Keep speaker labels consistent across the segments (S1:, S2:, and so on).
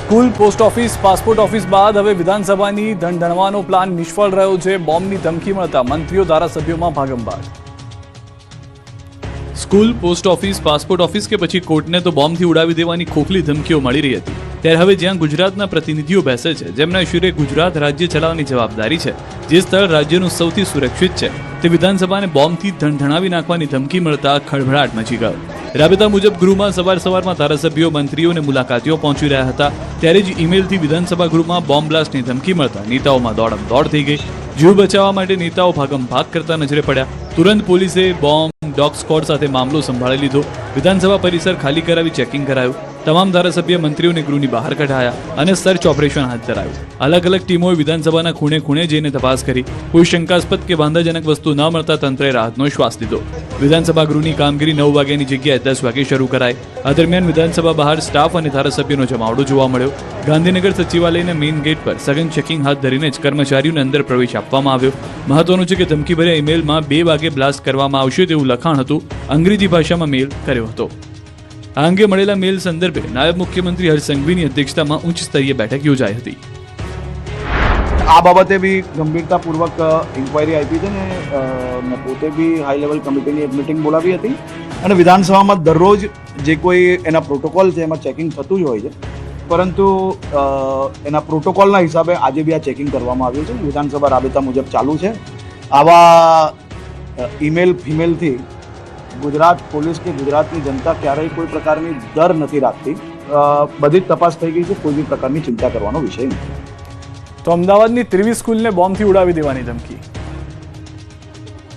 S1: School, post office, passport office બાદ હવે વિધાનસભાની ધણધણવાનો પ્લાન નિષ્ફળ રહ્યો છે. બોમ્બની ધમકી મળતા મંત્રીઓ, ધારાસભ્યોમાં ભાગમભાગ. School, post office, passport office કે પછી કોર્ટને તો બોમ્બથી ઉડાવી દેવાની ખોખલી ધમકીઓ મળી રહી હતી. ત્યારે હવે જ્યાં ગુજરાતના પ્રતિનિધિઓ બેસે છે, જેમના શિરે ગુજરાત રાજ્ય ચલાવવાની જવાબદારી છે, જે સ્થળ રાજ્યનું સૌથી સુરક્ષિત છે, તે વિધાનસભાને બોમ્બથી ધણધણાવી નાખવાની ધમકી મળતા ખળભળાટ મચી ગયો. રાબેતા મુજબ ગૃહમાં સવારમાં ધારાસભ્યો, મંત્રીઓ અને મુલાકાતીઓ પહોંચી રહ્યા હતા. ત્યારે જ ઈમેલથી વિધાનસભા ગૃહમાં બોમ્બ બ્લાસ્ટની ધમકી મળતા નેતાઓમાં દોડ થઈ ગઈ. જીવ બચાવવા માટે નેતાઓ ભાગમભાગ કરતા નજરે પડ્યા. તુરંત પોલીસે બોમ્બ ડોગ સ્ક્વોડ સાથે મામલો સંભાળી લીધો. વિધાનસભા પરિસર ખાલી કરાવી ચેકિંગ કરાયું. તમામ ધારાસભ્ય, મંત્રીઓને ગૃહની બહાર કઢાયા અને સર્ચ ઓપરેશન હાથ ધરાયું. અલગ અલગ ટીમોએ વિધાનસભાના ખૂણે જઈને તપાસ કરી. કોઈ શંકાસ્પદ કે વાંધાજનક વસ્તુ ન મળતા તંત્રએ રાહતનો શ્વાસ લીધો. વિધાનસભા ગૃહની કામગીરી 9 વાગ્યાની જગ્યાએ 10 વાગે શરૂ કરાઈ. આ દરમિયાન વિધાનસભા બહાર સ્ટાફ અને ધારાસભ્યોનો જમાવડો જોવા મળ્યો. ગાંધીનગર સચિવાલયના મેઇન ગેટ પર સઘન ચેકિંગ હાથ ધરીને જ કર્મચારીઓને અંદર પ્રવેશ આપવામાં આવ્યો. મહત્વનું છે કે ધમકીભર્યા ઈમેલમાં 2 વાગે બ્લાસ્ટ કરવામાં આવશે તેવું લખાણ હતું. અંગ્રેજી ભાષામાં મેલ કર્યો હતો. આ અંગે મળેલા મેલ સંદર્ભે નાયબ મુખ્યમંત્રી હર્ષ સંઘવીની અધ્યક્ષતામાં ઉચ્ચ સ્તરીય બેઠક યોજાઈ હતી.
S2: આ બાબતે બી ગંભીરતાપૂર્વક ઇન્ક્વાયરી આપી છે ને મેં પોતે બી હાઈ લેવલ કમિટીની એક મિટિંગ બોલાવી હતી અને વિધાનસભામાં દરરોજ જે કોઈ એના પ્રોટોકોલ છે એમાં ચેકિંગ થતું જ હોય છે, પરંતુ એના પ્રોટોકોલના હિસાબે આજે બી આ ચેકિંગ કરવામાં આવ્યું છે. વિધાનસભા રાબેતા મુજબ ચાલુ છે. આવા ઈમેલ ફિમેલથી ગુજરાત પોલીસ કે ગુજરાતની જનતા ક્યારેય કોઈ પ્રકારની ડર નથી રાખતી. બધી જ તપાસ થઈ ગઈ છે, કોઈ બી પ્રકારની ચિંતા કરવાનો વિષય નથી.
S1: તો અમદાવાદની 23 સ્કૂલને બોમ્બથી ઉડાવી દેવાની ધમકી.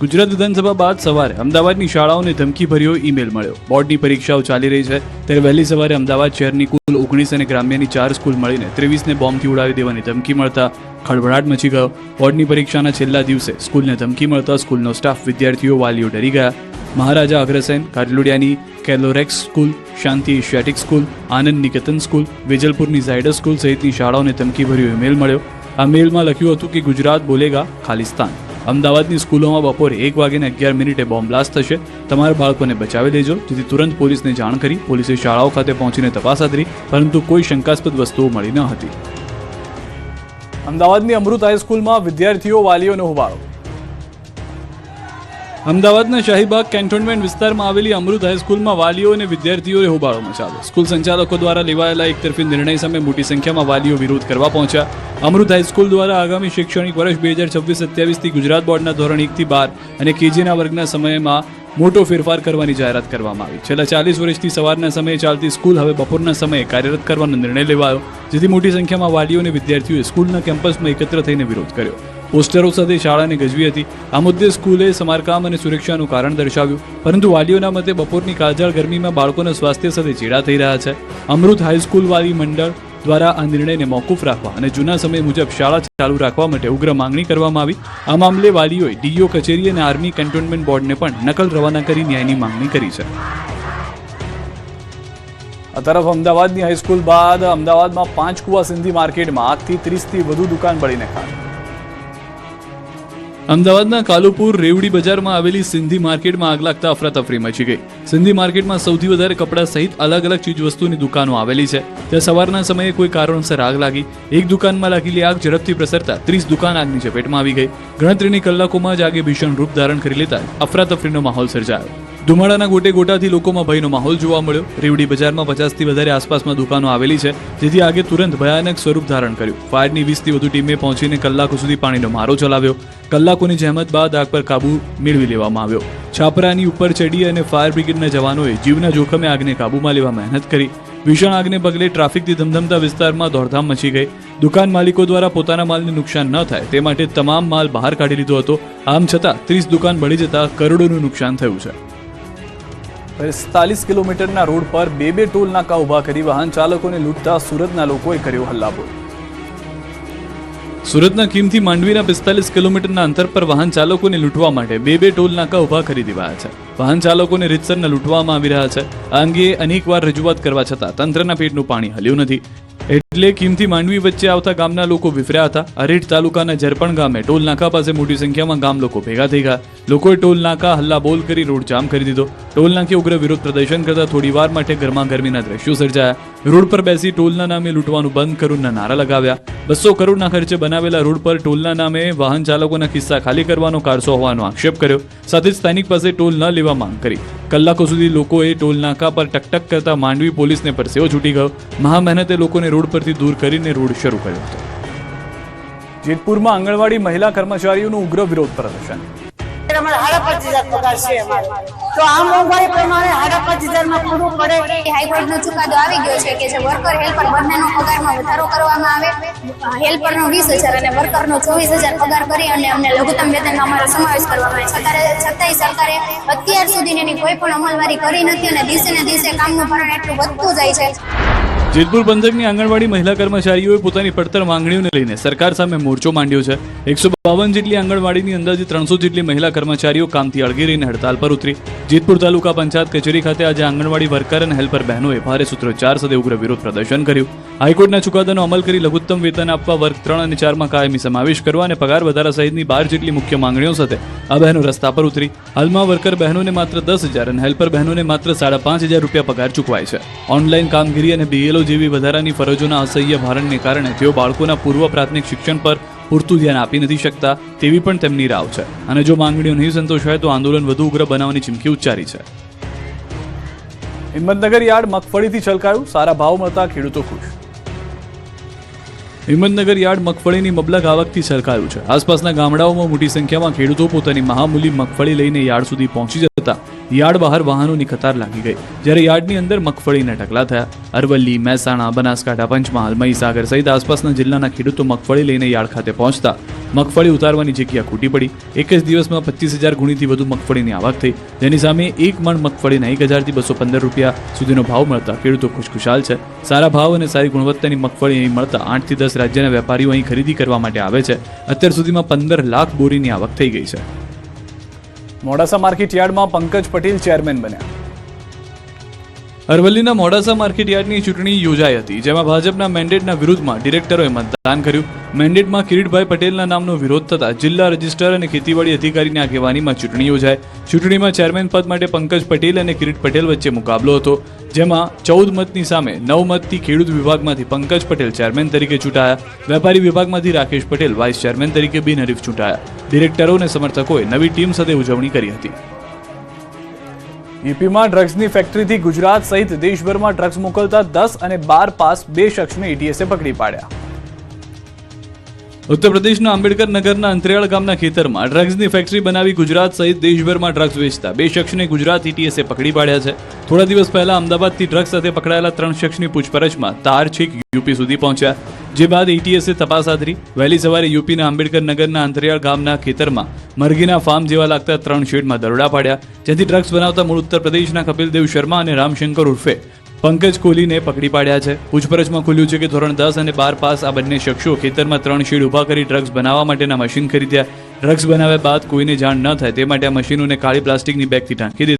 S1: ગુજરાત વિધાનસભા બાદ સવારે અમદાવાદની શાળાઓને ધમકીભર્યો ઈમેલ મળ્યો. બોર્ડની પરીક્ષાઓ ચાલી રહી છે ત્યારે વહેલી સવારે અમદાવાદ શહેરની કુલ 19 અને ગ્રામ્યની 4 સ્કૂલ મળીને 23ને બોમ્બથી ઉડાવી દેવાની ધમકી મળતા ખળભળાટ મચી ગયો. બોર્ડની પરીક્ષાના છેલ્લા દિવસે સ્કૂલને ધમકી મળતા સ્કૂલનો સ્ટાફ, વિદ્યાર્થીઓ, વાલીઓ ડરી ગયા. મહારાજા અગ્રસેન, કારલુડિયાની કેલોરેક્સ સ્કૂલ, શાંતિ Asiatic school, Anand Niketan school, વેજલપુરની Zydus school સહિતની શાળાઓને ધમકીભર્યો ઈમેલ મળ્યો. આ મેલમાં લખ્યું હતું કે ગુજરાત બોલેગા ખાલિસ્તાન. અમદાવાદની સ્કૂલોમાં બપોરે 1:11 બોમ્બ બ્લાસ્ટ થશે. તમારા બાળકોને બચાવી લેજો. જેથી તુરંત પોલીસને જાણ કરી પોલીસે શાળાઓ ખાતે પહોંચીને તપાસ હાથ ધરી, પરંતુ કોઈ શંકાસ્પદ વસ્તુઓ મળી ન હતી. અમદાવાદની અમૃત હાઈસ્કૂલમાં વિદ્યાર્થીઓ, વાલીઓનો હોબાળો. અમદાવાદના શાહીબાગ કેન્ટોનમેન્ટ વિસ્તારમાં આવેલી અમૃત હાઈસ્કૂલમાં વાલીઓ અને વિદ્યાર્થીઓએ હોબાળો મચાવ્યો. સ્કૂલ સંચાલકો દ્વારા લેવાયેલા એકતરફી નિર્ણય સામે મોટી સંખ્યામાં વાલીઓ વિરોધ કરવા પહોંચ્યા. અમૃત હાઈસ્કૂલ દ્વારા આગામી શૈક્ષણિક વર્ષ 2026-27થી ગુજરાત બોર્ડના ધોરણ 1 થી 12 અને કેજીના વર્ગના સમયમાં મોટો ફેરફાર કરવાની જાહેરાત કરવામાં આવી. છેલ્લા 40 વર્ષથી સવારના સમયે ચાલતી સ્કૂલ હવે બપોરના સમયે કાર્યરત કરવાનો નિર્ણય લેવાયો, જેથી મોટી સંખ્યામાં વાલીઓ અને વિદ્યાર્થીઓએ સ્કૂલના કેમ્પસમાં એકત્ર થઈને વિરોધ કર્યો. પોસ્ટરો સાથે શાળાને ગજવી હતી. આ મુદ્દે સ્કૂલે સમારકામ અને સુરક્ષાનું કારણ દર્શાવ્યું, પરંતુ વાલીઓના મતે બપોરની કાળઝાળ ગરમીમાં બાળકોના સ્વાસ્થ્ય સાથે ચેડા થઈ રહ્યા છે. અમૃત હાઈસ્કૂલ વાલી મંડળ દ્વારા આ નિર્ણયને મોકૂફ રાખવા અને જૂના સમય મુજબ શાળા ચાલુ રાખવા માટે ઉગ્ર માંગણી કરવામાં આવી. આ મામલે વાલીઓએ ડીઈઓ કચેરી અને આર્મી કેન્ટોનમેન્ટ બોર્ડને પણ નકલ રવાના કરી ન્યાયની માંગણી કરી છે. આ તરફ અમદાવાદની હાઈસ્કૂલ બાદ અમદાવાદમાં પાંચકુવા સિંધી માર્કેટમાં આગથી 30થી વધુ દુકાન બળીને ખાક. અમદાવાદના કાલુપુર રેવડી બજારમાં આવેલી સિંધી માર્કેટમાં આગ લાગતા અફરાતફરી મચી ગઈ. સિંધી માર્કેટમાં સૌથી વધારે કપડાં સહિત અલગ અલગ ચીજવસ્તુની દુકાનો આવેલી છે. ત્યાં સવારના સમયે કોઈ કારણોસર આગ લાગી. એક દુકાનમાં લાગેલી આગ ઝડપથી પ્રસરતા 30 દુકાન આગની ઝપેટમાં આવી ગઈ. ગણતરીની કલાકોમાં જ આગે ભીષણ રૂપ ધારણ કરી લેતા અફરાતફરીનો માહોલ સર્જાયો. ધુમાડાના ગોટેગોટાથી લોકોમાં ભયનો માહોલ જોવા મળ્યો. રેવડી બજારમાં 50થી વધારે આસપાસમાં દુકાનો આવેલી છે, જેથી આગે તુરંત ભયાનક સ્વરૂપ ધારણ કર્યું. ફાયરની 20થી વધુ ટીમે પહોંચીને કલાકો સુધી પાણીનો મારો ચલાવ્યો. કલાકોની જહેમત બાદ આગ પર કાબુ મેળવી લેવામાં આવ્યો. છાપરાની ઉપર ચડી અને ફાયર બ્રિગેડના જવાનોએ જીવના જોખમે આગને કાબૂમાં લેવા મહેનત કરી. ભીષણ આગને પગલે ટ્રાફિકથી ધમધમતા વિસ્તારમાં દોડધામ મચી ગઈ. દુકાન માલિકો દ્વારા પોતાના માલને નુકસાન ન થાય તે માટે તમામ માલ બહાર કાઢી લીધો હતો. આમ છતાં 30 દુકાન બળી જતા કરોડોનું નુકસાન થયું છે. 45 કિલોમીટરના રોડ પર બે ટોલ નાકા ઉભા કરી વાહન ચાલકોને લૂંટતા સુરતના લોકોએ કર્યો હલ્લાબોલ. સુરતના કિમથી માંડવીના 45 કિલોમીટરના અંતર પર વાહન ચાલકોને લૂંટવા માટે બે ટોલ નાકા ઉભા કરી દેવાયા છે. વાહન ચાલકોને રીતસરના લૂંટવામાં આવી રહ્યા છે. આ અંગે અનેકવાર રજૂઆત કરવા છતાં તંત્રના પેટનું પાણી હલ્યું નથી. એટલે કિમથી માંડવી વચ્ચે આવતા ગામના લોકો વિફર્યા હતા. અરેઠ તાલુકાના જરપણ ગામે ટોલ નાકા પાસે મોટી સંખ્યામાં ગામ લોકો ભેગા થઈ ગયા. લોકોએ ટોલ નાકા હલ્લાબોલ કરી રોડ જામ કરી દીધો. ટોલ નાકે ઉગ્ર વિરોધ પ્રદર્શન કરતા થોડી વાર માટે ગરમાગરમીના દ્રશ્યો સર્જાયા. રોડ પર બેસી ટોલના નામે લૂંટવાનું બંધ કરોના નારા લગાવ્યા. 200 કરોડના ખર્ચે બનાવેલા રોડ પર ટોલના નામે વાહન ચાલકોના ખિસ્સા ખાલી કરવાનો કારસો હોવાનો આક્ષેપ કર્યો. સાથે જ સ્થાનિક પાસે ટોલ ન લેવા માંગ કરી. કલાકો સુધી લોકોએ ટોલ નાકા પર ટકટક કરતા માંડવી પોલીસને પરસેવો છૂટી ગયો. મહા મહેનતે લોકોને રોડ પરથી દૂર કરીને રોડ શરૂ કર્યો હતો. જેતપુરમાં આંગણવાડી મહિલા કર્મચારીઓનું ઉગ્ર વિરોધ પ્રદર્શન.
S3: અમારે 25,000 પગાર છે અમારો. તો આ મોંઘવારી પ્રમાણે 25,000 માં પૂરું પડે.
S4: હાઈકોર્ટનો ચુકાદો આવી ગયો છે કે જે વર્કર હેલ્પર બંનેનો પગારમાં વધારો કરવામાં આવે. હેલ્પરનો 20,000 અને વર્કરનો 24,000 પગાર કરી અને અમને લઘુત્તમ વેતનમાં અમારો સમાવેશ કરવામાં આવે. છતાંય સરકારે અત્યાર સુધી એની કોઈ પણ અમલવારી કરી નથી અને દિવસે ને દિવસે કામનું ભારણ એટલું વધતું જાય છે.
S1: જેતપુર પંથકની આંગણવાડી મહિલા કર્મચારીઓએ પોતાની પડતર માંગણીઓને લઈને સરકાર સામે મોરચો માંડ્યો છે. 152 જેટલી આંગણવાડીની અંદાજે 300 જેટલી મહિલા કર્મચારીઓ કામથી અળગી રહીને હડતાલ પર ઉતરી. જેતપુર તાલુકા પંચાયત કચેરી ખાતે આજે આંગણવાડી વર્કર અને હેલ્પર બહેનોએ ભારે સૂત્રોચ્ચાર સાથે ઉગ્ર વિરોધ પ્રદર્શન કર્યું. હાઈકોર્ટના ચુકાદાનો અમલ કરી લઘુત્તમ વેતન આપવા, વર્ગ 3 અને 4 માં કાયમી સમાવેશ કરવા અને પગાર વધારા સહિતની 12 જેટલી મુખ્ય માંગણીઓ સાથે આ બહેનો રસ્તા પર ઉતરી. હાલમાં વર્કર બહેનોને માત્ર 10,000 અને હેલ્પર બહેનોને માત્ર 5,500 રૂપિયા પગાર ચૂકવાય છે. ઓનલાઈન કામગીરી અને BLO જેવી વધારાની ફરજોના અસહ્ય ભારણને કારણે તેઓ બાળકોના પૂર્વ પ્રાથમિક શિક્ષણ પર પૂરતું ધ્યાન આપી નથી શકતા તેવી પણ તેમની રાવ છે. અને જો માંગણીઓ નહીં સંતોષાય તો આંદોલન વધુ ઉગ્ર બનાવવાની ચીમકી ઉચ્ચારી છે. હિંમતનગર યાર્ડ મગફળીથી છલકાયું, સારા ભાવ મળતા ખેડૂતો ખુશ. હિંમતનગર યાર્ડ મગફળીની મબલક આવકથી છલકાયું છે. આસપાસના ગામડાઓમાં મોટી સંખ્યામાં ખેડૂતો પોતાની મહામૂલી મગફળી લઈને યાર્ડ સુધી પહોંચી જતા યાર્ડ બહાર વાહનોની કતાર લાગી ગઈ, જ્યારે યાર્ડની અંદર મગફળીના ઢગલા થયા. અરવલ્લી, મહેસાણા, બનાસકાંઠા, પંચમહાલ, મહીસાગર સહિત આસપાસના જિલ્લાના ખેડૂતો મગફળી લઈને યાર્ડ ખાતે પહોંચતા મગફળી ઉતારવાની જગ્યા ખૂટી પડી. એક જ દિવસમાં 25,000 ગુણીથી વધુ મગફળીની આવક થઈ, જેની સામે એક મણ મગફળીના 1,000 થી 215 રૂપિયા સુધીનો ભાવ મળતા ખેડૂતો ખુશખુશાલ છે. સારા ભાવ અને સારી ગુણવત્તાની મગફળી અહીં મળતા 8 થી 10 રાજ્યના વેપારીઓ અહીં ખરીદી કરવા માટે આવે છે. અત્યાર સુધીમાં 15 લાખ બોરીની આવક થઈ ગઈ છે. મોડાસા માર્કેટ યાર્ડમાં પંકજ પટેલ ચેરમેન બન્યા. અરવલ્લીના મોડાસા માર્કેટ યાર્ડની ચૂંટણી યોજાઈ હતી, જેમાં ભાજપના મેન્ડેટના વિરુદ્ધમાં ડિરેક્ટરોએ મતદાન કર્યું. મેન્ડેટમાં કિરીટભાઈ પટેલના નામનો વિરોધ થતા જિલ્લા રજિસ્ટ્રાર અને ખેતીવાડી અધિકારીની આગેવાનીમાં ચૂંટણી યોજાઈ. ચૂંટણીમાં ચેરમેન પદ માટે પંકજ પટેલ અને કિરીટ પટેલ વચ્ચે મુકાબલો હતો, જેમાં 14 મતની સામે 9 મતથી ખેડૂત વિભાગમાંથી પંકજ પટેલ ચેરમેન તરીકે ચૂંટાયા. વેપારી વિભાગમાંથી રાકેશ પટેલ વાઇસ ચેરમેન તરીકે બિનહરીફ ચૂંટાયા. ડિરેક્ટરો અને સમર્થકોએ નવી ટીમ સાથે ઉજવણી કરી હતી. યુપીમાં ડ્રગ્સની ફેક્ટરીથી ગુજરાત સહિત દેશભરમાં ડ્રગ્સ મોકલતા 10 અને 12 પાસ 2 શખ્સને એટીએસે પકડી પાડ્યા. ઉત્તર પ્રદેશના આંબેડકર નગરના અંતરિયાળ ગામના ખેતરમાં ડ્રગ્સની ફેક્ટરી બનાવી ગુજરાત સહિત દેશભરમાં ડ્રગ્સ વેચતા 2 શખ્સને ગુજરાત એટીએસે પકડી પાડ્યા છે. થોડા દિવસ પહેલા અમદાવાદથી ડ્રગ્સ સાથે પકડાયેલા 3 શખ્સની પૂછપરછમાં તાર છેક યુપી સુધી પહોંચ્યા, જે બાદ એટીએસે તપાસ આદરી. વહેલી સવારે યુપીના આંબેડકર નગરના અંતરિયાળ ગામના ખેતરમાં મરઘીના ફાર્મ જેવા લાગતા 3 શેડમાં દરોડા પાડ્યા, જેથી ડ્રગ્સ બનાવતા મૂળ ઉત્તર પ્રદેશના કપિલદેવ શર્મા અને રામશંકર ઉર્ફે પંકજ કોહલીને પકડી પાડ્યા છે. પૂછપરછમાં ખુલ્યું છે કે ધોરણ 10 અને 12 પાસ આ બંને શખ્સો ખેતરમાં 3 શેડ ઊભા કરી ડ્રગ્સ બનાવવા માટેના મશીન ખરીદ્યા. ડ્રગ્સ બનાવ્યા બાદ કોઈને જાણ ન થાય તે માટે આ મશીનોને કાળી પ્લાસ્ટિકની બેગથી ઢાંકી દીધા.